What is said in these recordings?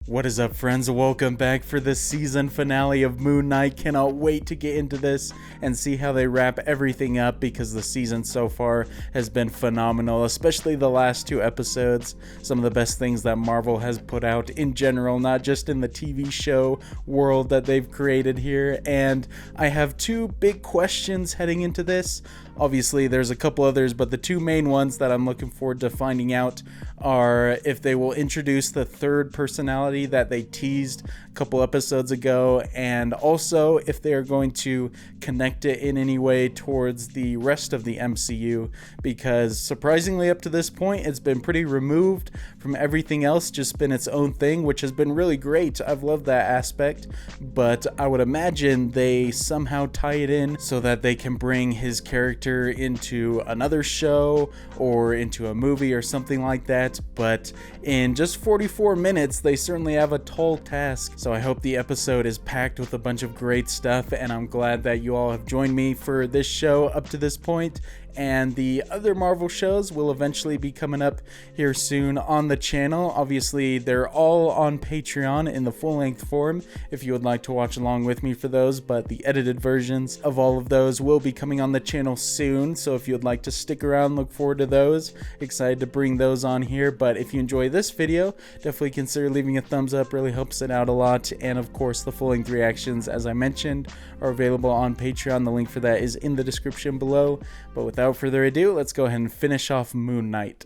What is up, friends? Welcome back for the season finale of Moon Knight. Cannot wait to get into this and see how they wrap everything up, because the season so far has been phenomenal, especially the last two episodes. Some of the best things that Marvel has put out in general, not just in the TV show world that they've created here. And I have two big questions heading into this. Obviously, there's a couple others, but the two main ones that I'm looking forward to finding out are if they will introduce the third personality that they teased a couple episodes ago, and also if they are going to connect it in any way towards the rest of the MCU, because surprisingly up to this point it's been pretty removed from everything else, just been its own thing, which has been really great. I've loved that aspect, but I would imagine they somehow tie it in so that they can bring his character into another show or into a movie or something like that. But in just 44 minutes they certainly have a tall task, so I hope the episode is packed with a bunch of great stuff, and I'm glad that you all have joined me for this show up to this point. And the other Marvel shows will eventually be coming up here soon on the channel. Obviously, they're all on Patreon in the full-length form if you would like to watch along with me for those, but the edited versions of all of those will be coming on the channel soon, so if you would like to stick around, look forward to those. Excited to bring those on here. But if you enjoy this video, definitely consider leaving a thumbs up, really helps it out a lot. And of course, the full-length reactions, as I mentioned, are available on Patreon. The link for that is in the description below. But without further ado, let's go ahead and finish off Moon Knight.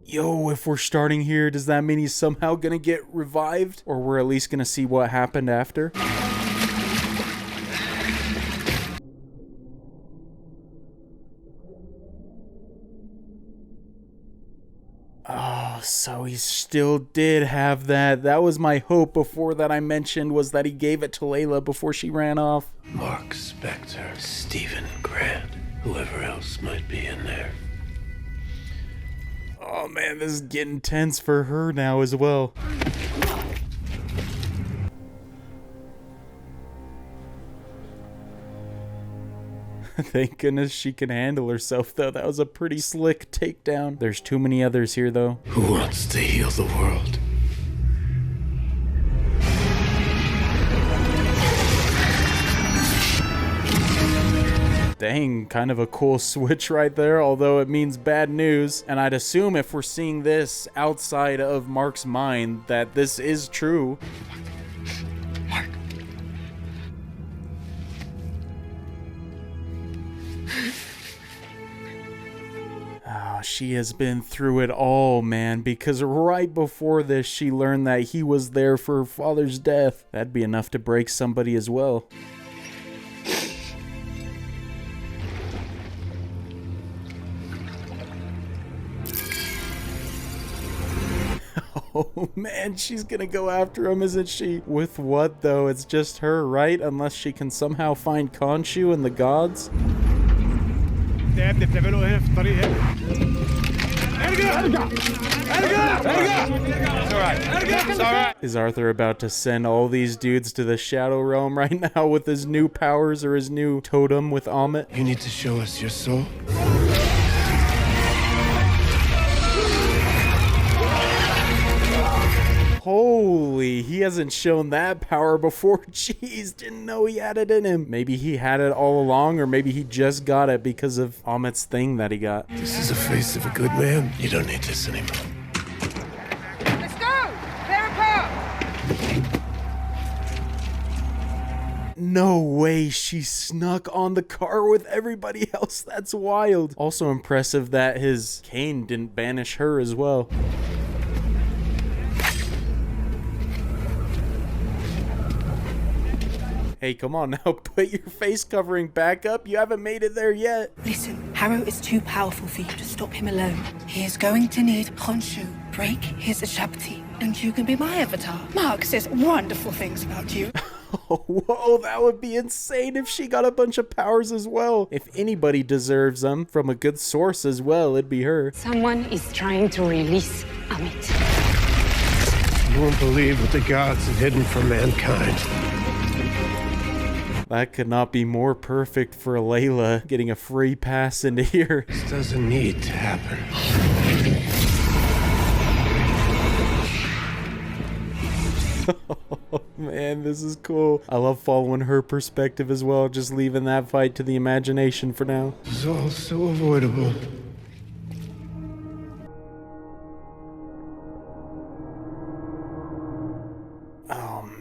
Yo, if we're starting here, does that mean he's somehow gonna get revived? Or we're at least gonna see what happened after? Oh, so he still did have that. That was my hope before that I mentioned, was that he gave it to Layla before she ran off. Mark Spector, Stephen Grant, whoever else might be in there. Oh man, this is getting tense for her now as well. Thank goodness she can handle herself, though. That was a pretty slick takedown. There's too many others here, though. Who wants to heal the world? Dang, kind of a cool switch right there, although it means bad news. And I'd assume if we're seeing this outside of Mark's mind, that this is true. Mark. Oh, she has been through it all, man, because right before this, she learned that he was there for her father's death. That'd be enough to break somebody as well. Oh man, she's gonna go after him, isn't she? With what though? It's just her, right? Unless she can somehow find Khonshu and the gods. Is Arthur about to send all these dudes to the Shadow Realm right now with his new powers or his new totem with Amit? You need to show us your soul. Holy, he hasn't shown that power before. Jeez, didn't know he had it in him. Maybe he had it all along, or maybe he just got it because of Amit's thing that he got. This is the face of a good man. You don't need this anymore. Let's go! Clear apart! No way, she snuck on the car with everybody else. That's wild. Also impressive that his cane didn't banish her as well. Hey, come on now, put your face covering back up. You haven't made it there yet. Listen, Harrow is too powerful for you to stop him alone. He is going to need Khonshu. Break his Shabti, and you can be my avatar. Mark says wonderful things about you. Oh, whoa, that would be insane if she got a bunch of powers as well. If anybody deserves them from a good source as well, it'd be her. Someone is trying to release Amit. You won't believe what the gods have hidden from mankind. That could not be more perfect for Layla, getting a free pass into here. This doesn't need to happen. Oh man, this is cool. I love following her perspective as well, just leaving that fight to the imagination for now. It's all so avoidable.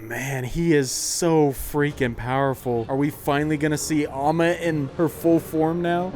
Man, he is so freaking powerful. Are we finally gonna see Amma in her full form now?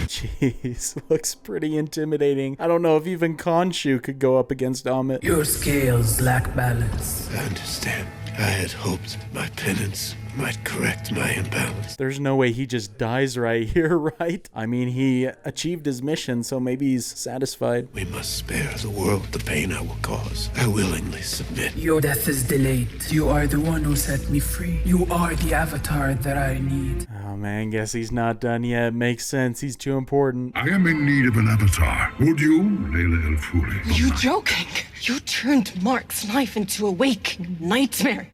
Jeez, looks pretty intimidating. I don't know if even Khonshu could go up against Amit. Your scales lack balance. I understand. I had hoped my penance might correct my imbalance. There's no way he just dies right here, right? I mean, he achieved his mission, so maybe he's satisfied. We must spare the world the pain I will cause. I willingly submit. Your death is delayed. You are the one who set me free. You are the avatar that I need. Oh man, guess he's not done yet. Makes sense, he's too important. I am in need of an avatar. Would you, Layla El Fuli? Are you joking? You turned Mark's life into a waking nightmare.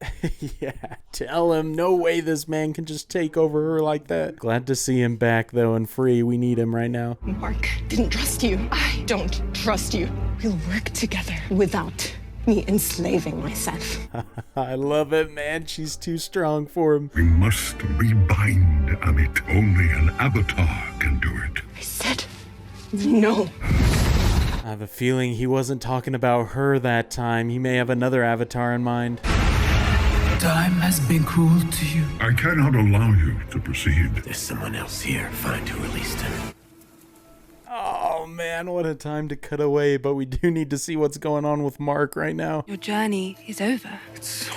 Yeah, tell him no way this man can just take over her like that. Glad to see him back though and free. We need him right now. Mark didn't trust you. I don't trust you. We'll work together without me enslaving myself. I love it, man. She's too strong for him. We must rebind Amit. Only an avatar can do it. I said no. I have a feeling he wasn't talking about her that time. He may have another avatar in mind. Time has been cruel to you. I cannot allow you to proceed. There's someone else here. Find who released him. Oh man, what a time to cut away, but we do need to see what's going on with Mark right now. Your journey is over. It's so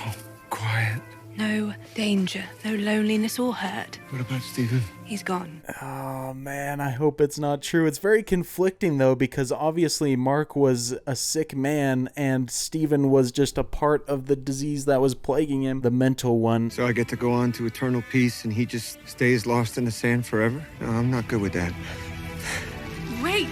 quiet. No danger, no loneliness or hurt. What about Stephen? He's gone. Oh man, I hope it's not true. It's very conflicting though, because obviously Mark was a sick man and Stephen was just a part of the disease that was plaguing him, the mental one. So I get to go on to eternal peace and he just stays lost in the sand forever? No, I'm not good with that. Wait!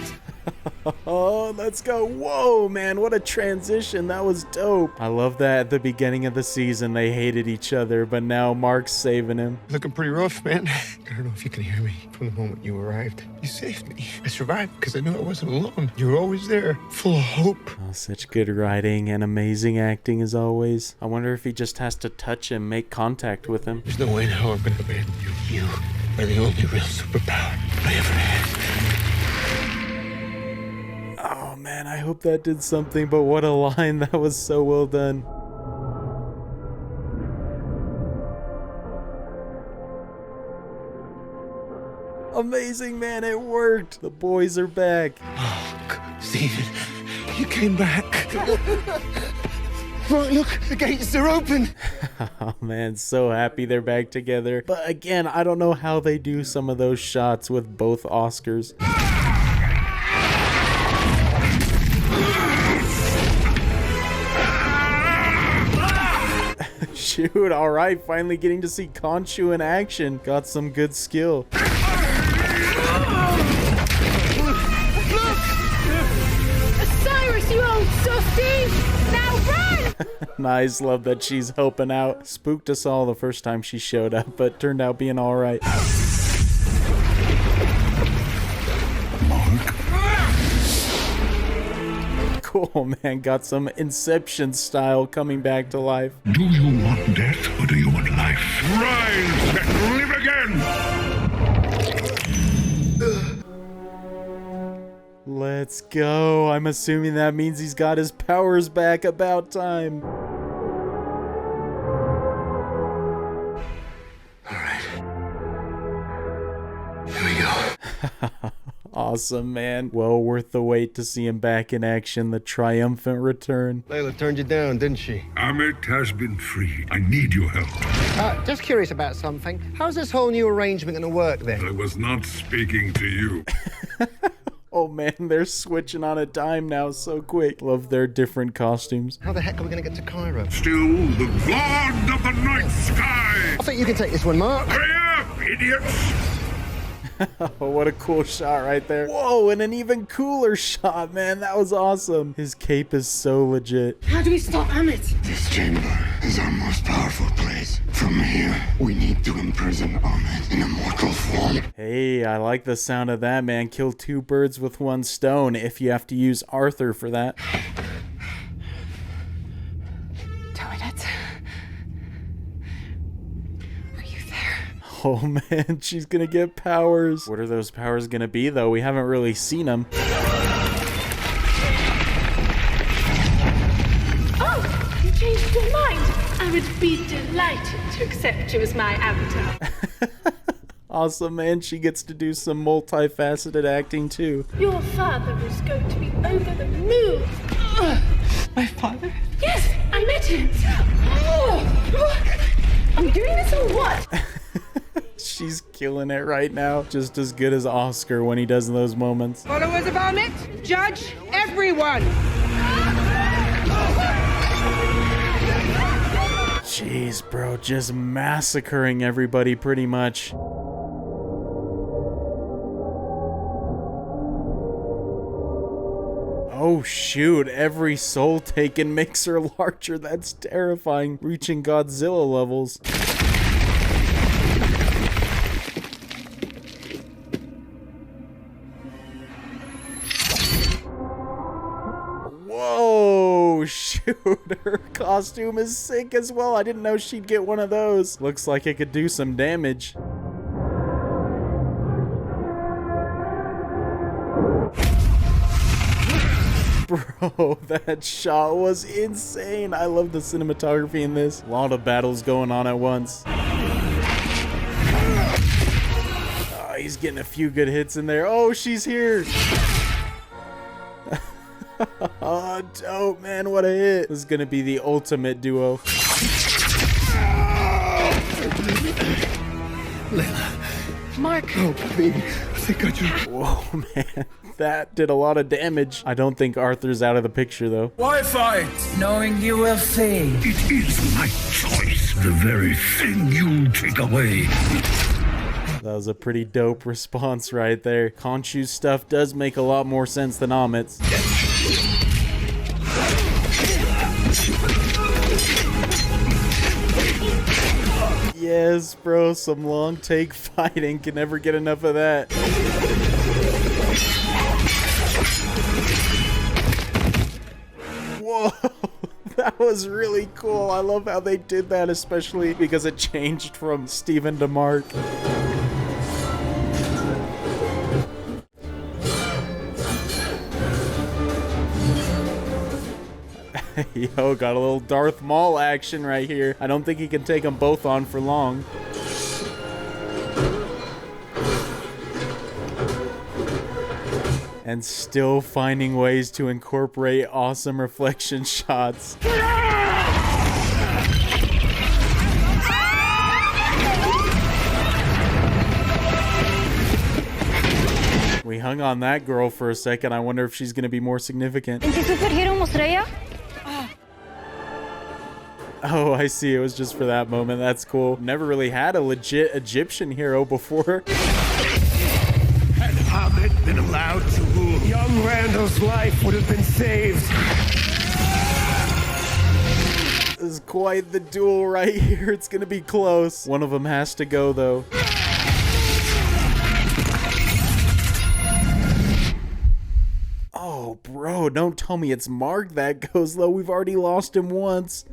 Oh, let's go. Whoa, man, what a transition. That was dope. I love that at the beginning of the season they hated each other, but now Mark's saving him. Looking pretty rough, man. I don't know if you can hear me. From the moment you arrived, you saved me. I survived because I knew I wasn't alone. You were always there, full of hope. Oh, such good writing and amazing acting as always. I wonder if he just has to touch him, make contact with him. There's no way now I'm gonna abandon you. You are the only real superpower I ever had. Oh man, I hope that did something, but what a line. That was so well done. Amazing, man, it worked. The boys are back. Oh, Stephen, you came back. Right, look, the gates are open. Oh man, so happy they're back together. But again, I don't know how they do some of those shots with both Oscars. Shoot, alright, finally getting to see Khonshu in action. Got some good skill. Cyrus, you old softy! Now run! Nice, love that she's helping out. Spooked us all the first time she showed up, but turned out being alright. Cool, man. Got some Inception style coming back to life. Do you want death or do you want life? Rise and live again! Let's go. I'm assuming that means he's got his powers back. About time. Here we go. Awesome, man. Well worth the wait to see him back in action. The triumphant return. Layla turned you down, didn't she? Amit has been freed. I need your help. Just curious about something. How's this whole new arrangement going to work then? I was not speaking to you. Oh man, they're switching on a dime now so quick. Love their different costumes. How the heck are we going to get to Cairo? Still the god of the night sky! I think you can take this one, Mark. Hurry up, idiots! Oh, what a cool shot right there. Whoa, and an even cooler shot, man. That was awesome. His cape is so legit. How do we stop Amit? This chamber is our most powerful place. From here, we need to imprison Ahmed in a mortal form. Hey, I like the sound of that, man. Kill 2 birds with 1 stone if you have to use Arthur for that. Toilet. Are you there? Oh man, she's gonna get powers. What are those powers gonna be though? We haven't really seen them. Oh, you changed your mind. I would be delighted to accept you as my avatar. Awesome, man. She gets to do some multifaceted acting too. Your father was going to be over the moon. My father? Yes, I met him. Are we doing this or what? She's killing it right now. Just as good as Oscar when he does in those moments. Followers of Ahmed, judge everyone. Jeez, bro, just massacring everybody pretty much. Oh shoot, every soul taken makes her larger. That's terrifying. Reaching Godzilla levels. Whoa, shoot, her costume is sick as well. I didn't know she'd get one of those. Looks like it could do some damage. Bro, that shot was insane. I love the cinematography in this. A lot of battles going on at once. Oh, he's getting a few good hits in there. Oh, she's here. Oh, dope, man. What a hit. This is going to be the ultimate duo. Layla. Mark. Oh, baby. I think I just... Whoa, man. That did a lot of damage. I don't think Arthur's out of the picture, though. Why fight, knowing you will fade? It is my choice, the very thing you take away. That was a pretty dope response right there. Khonshu's stuff does make a lot more sense than Amit's. Yes, bro, some long take fighting. Can never get enough of that. Whoa, that was really cool. I love how they did that, especially because it changed from Steven to Mark. Yo, got a little Darth Maul action right here. I don't think he can take them both on for long. And still finding ways to incorporate awesome reflection shots. We hung on that girl for a second. I wonder if she's going to be more significant. Oh, I see. It was just for that moment. That's cool. Never really had a legit Egyptian hero before. Had Ahmed been allowed to rule, young Randall's life would have been saved. This is quite the duel right here. It's going to be close. One of them has to go, though. Oh, bro, don't tell me it's Mark that goes low. We've already lost him once.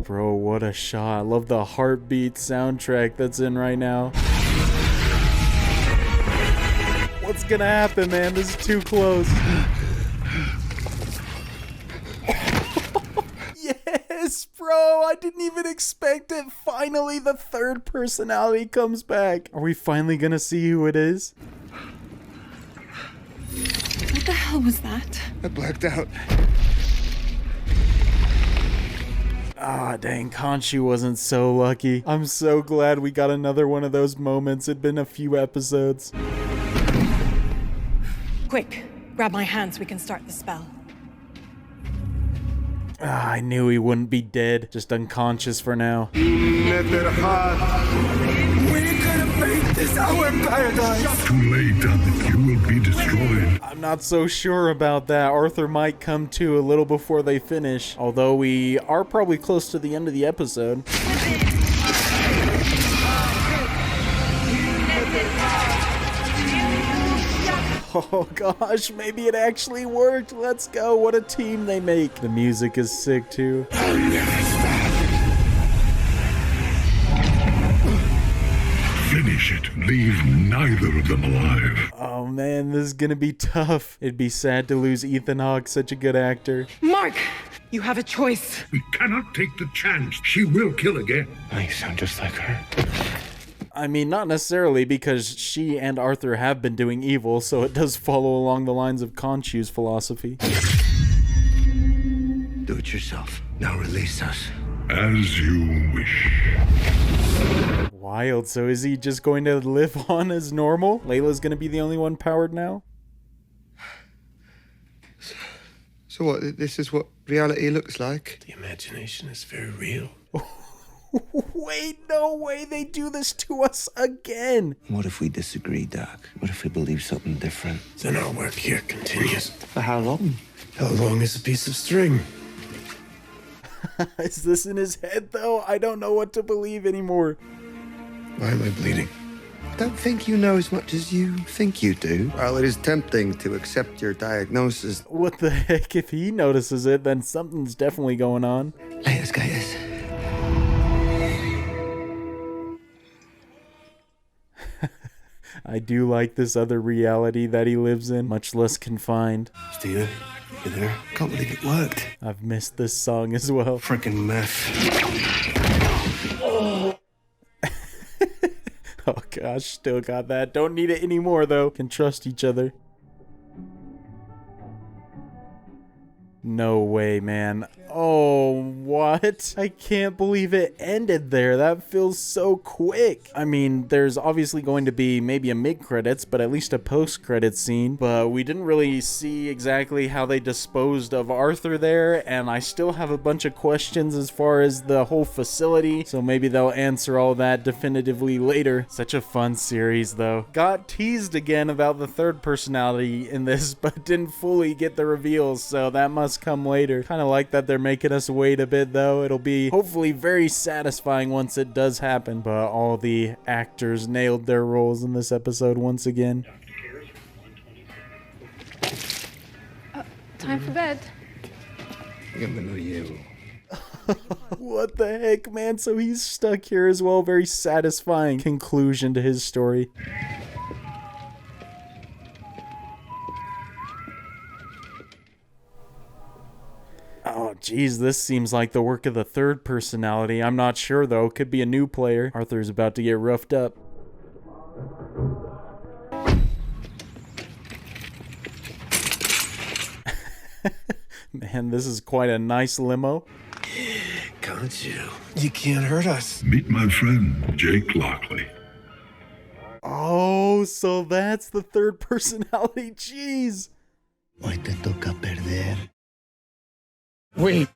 Bro, what a shot. I love the heartbeat soundtrack that's in right now. What's gonna happen, man? This is too close. Yes, bro. I didn't even expect it. Finally, the third personality comes back. Are we finally gonna see who it is? What the hell was that? I blacked out. Ah, dang, Khonshu wasn't so lucky. I'm so glad we got another one of those moments. It'd been a few episodes. Quick, grab my hands, we can start the spell. I knew he wouldn't be dead, just unconscious for now. We're gonna make this our paradise. Too late, you will be destroyed. I'm not so sure about that. Arthur might come to a little before they finish, although we are probably close to the end of the episode. Oh gosh, maybe it actually worked. Let's go. What a team they make. The music is sick too. I'll never stop. Finish it. Leave neither of them alive. Oh man, this is gonna be tough. It'd be sad to lose Ethan Hawke, such a good actor. Mark, you have a choice. We cannot take the chance. She will kill again. Oh, you sound just like her. I mean, not necessarily, because she and Arthur have been doing evil, so it does follow along the lines of Khonshu's philosophy. Do it yourself. Now release us. As you wish. Wild. So is he just going to live on as normal? Layla's going to be the only one powered now? So what, this is what reality looks like? The imagination is very real. Wait, no way, they do this to us again. What if we disagree, Doc? What if we believe something different? Then our work here continues. For how long? How long is a piece of string? Is this in his head, though? I don't know what to believe anymore. Why am I bleeding? Don't think you know as much as you think you do. Well, it is tempting to accept your diagnosis. What the heck? If he notices it, then something's definitely going on. Layla's got this. I do like this other reality that he lives in, much less confined. Steven, you there? Can't believe it worked. I've missed this song as well. Freaking meth. Oh gosh, still got that. Don't need it anymore though. Can trust each other. No way, man. Oh, what? I can't believe it ended there. That feels so quick. I mean, there's obviously going to be maybe a mid-credits, but at least a post-credits scene. But we didn't really see exactly how they disposed of Arthur there, and I still have a bunch of questions as far as the whole facility, so maybe they'll answer all that definitively later. Such a fun series, though. Got teased again about the third personality in this, but didn't fully get the reveals, so that must come later. Kind of like that they're making us wait a bit though. It'll be hopefully very satisfying once it does happen. But all the actors nailed their roles in this episode once again. Time for bed. What the heck, man? So he's stuck here as well. Very satisfying conclusion to his story. Oh, geez, this seems like the work of the third personality. I'm not sure, though. Could be a new player. Arthur's about to get roughed up. Man, this is quite a nice limo. Khonshu, you can't hurt us. Meet my friend, Jake Lockley. Oh, so that's the third personality. Jeez. Hoy te toca perder. Wait.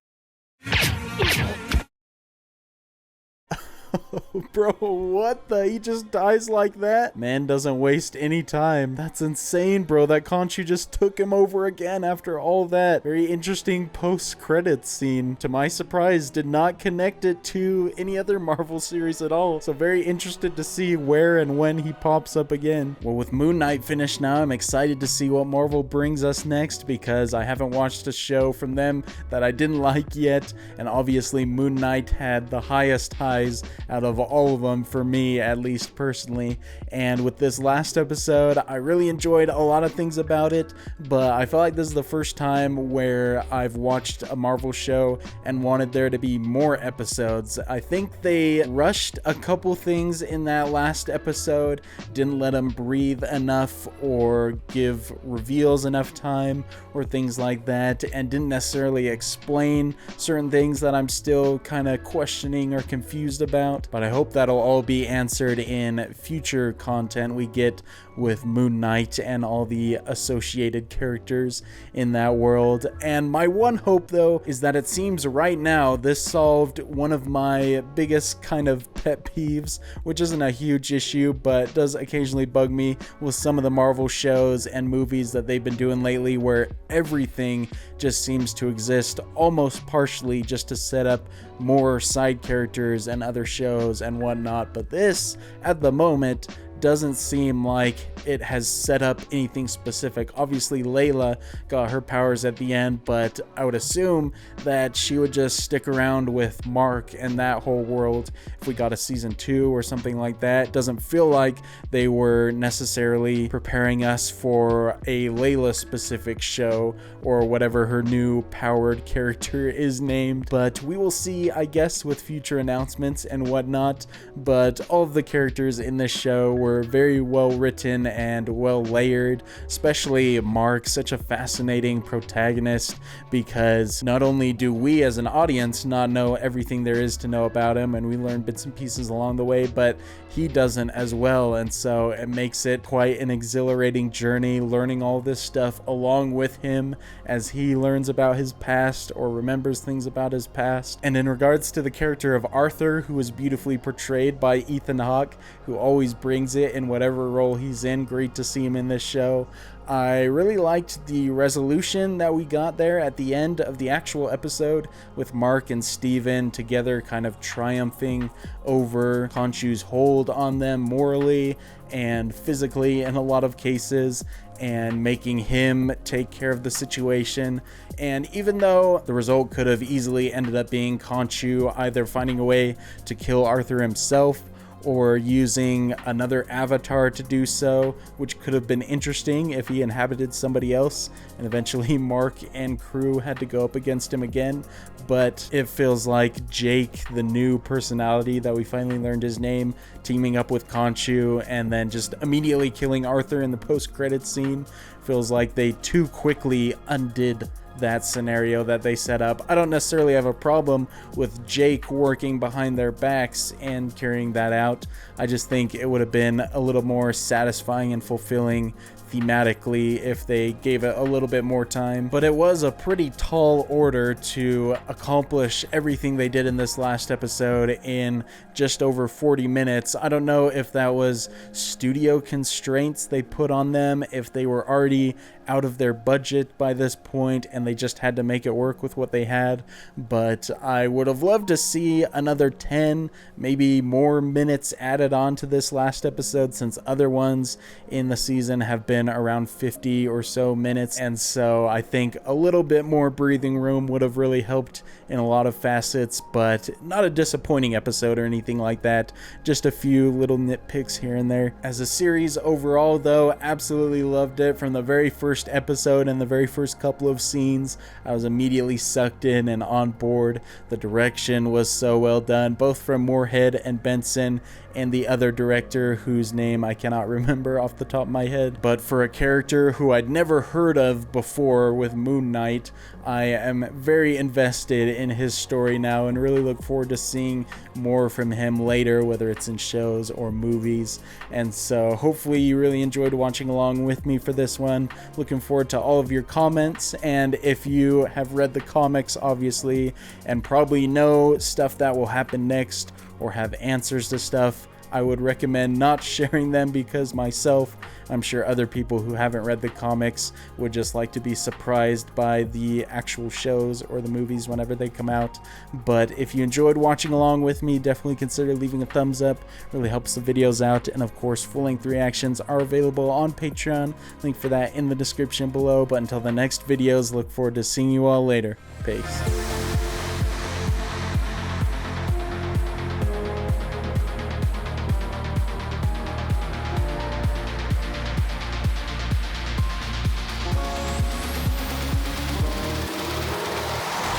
Bro, what the? He just dies like that? Man doesn't waste any time. That's insane, bro. That Khonshu just took him over again after all that. Very interesting post-credits scene. To my surprise, did not connect it to any other Marvel series at all. So very interested to see where and when he pops up again. Well, with Moon Knight finished now, I'm excited to see what Marvel brings us next because I haven't watched a show from them that I didn't like yet. And obviously Moon Knight had the highest highs out of all of them for me, at least personally. And with this last episode, I really enjoyed a lot of things about it, but I feel like this is the first time where I've watched a Marvel show and wanted there to be more episodes. I think they rushed a couple things in that last episode, didn't let them breathe enough or give reveals enough time or things like that, and didn't necessarily explain certain things that I'm still kind of questioning or confused about. But I hope hope that'll all be answered in future content we get with Moon Knight and all the associated characters in that world. And my one hope, though, is that it seems right now this solved one of my biggest kind of pet peeves, which isn't a huge issue, but does occasionally bug me with some of the Marvel shows and movies that they've been doing lately, where everything just seems to exist almost partially just to set up more side characters and other shows and whatnot. But this, at the moment, doesn't seem like it has set up anything specific. Obviously, Layla got her powers at the end, but I would assume that she would just stick around with Mark and that whole world if we got a season 2 or something like that. Doesn't feel like they were necessarily preparing us for a Layla specific show or whatever her new powered character is named, but we will see, I guess, with future announcements and whatnot. But all of the characters in this show were very well written and well layered, especially Mark, such a fascinating protagonist, because not only do we as an audience not know everything there is to know about him, and we learn bits and pieces along the way, but he doesn't as well. And so it makes it quite an exhilarating journey learning all this stuff along with him as he learns about his past or remembers things about his past. And in regards to the character of Arthur, who was beautifully portrayed by Ethan Hawke, who always brings it in whatever role he's in, great to see him in this show. I really liked the resolution that we got there at the end of the actual episode, with Mark and Steven together kind of triumphing over Khonshu's hold on them morally and physically in a lot of cases, and making him take care of the situation. And even though the result could have easily ended up being Khonshu either finding a way to kill Arthur himself or using another avatar to do so, which could have been interesting if he inhabited somebody else and eventually Mark and crew had to go up against him again. But it feels like Jake, the new personality that we finally learned his name, teaming up with Khonshu and then just immediately killing Arthur in the post-credits scene, feels like they too quickly undid that scenario that they set up. I don't necessarily have a problem with Jake working behind their backs and carrying that out. I just think it would have been a little more satisfying and fulfilling thematically if they gave it a little bit more time. But it was a pretty tall order to accomplish everything they did in this last episode in just over 40 minutes. I don't know if that was studio constraints they put on them, if they were already out of their budget by this point and they just had to make it work with what they had, but I would have loved to see another 10, maybe more minutes added on to this last episode, since other ones in the season have been around 50 or so minutes. And so I think a little bit more breathing room would have really helped in a lot of facets, but not a disappointing episode or anything like that. Just a few little nitpicks here and there. As a series overall, though, absolutely loved it. From the very first episode and the very first couple of scenes, I was immediately sucked in and on board. The direction was so well done, both from Moorhead and Benson and the other director whose name I cannot remember off the top of my head. But for a character who I'd never heard of before with Moon Knight, I am very invested in his story now and really look forward to seeing more from him later, whether it's in shows or movies. And so hopefully you really enjoyed watching along with me for this one. Looking forward to all of your comments, and if you have read the comics obviously and probably know stuff that will happen next or have answers to stuff, I would recommend not sharing them, because myself, I'm sure other people who haven't read the comics would just like to be surprised by the actual shows or the movies whenever they come out. But if you enjoyed watching along with me, definitely consider leaving a thumbs up. Really helps the videos out. And of course, full-length reactions are available on Patreon. Link for that in the description below. But until the next videos, look forward to seeing you all later. Peace.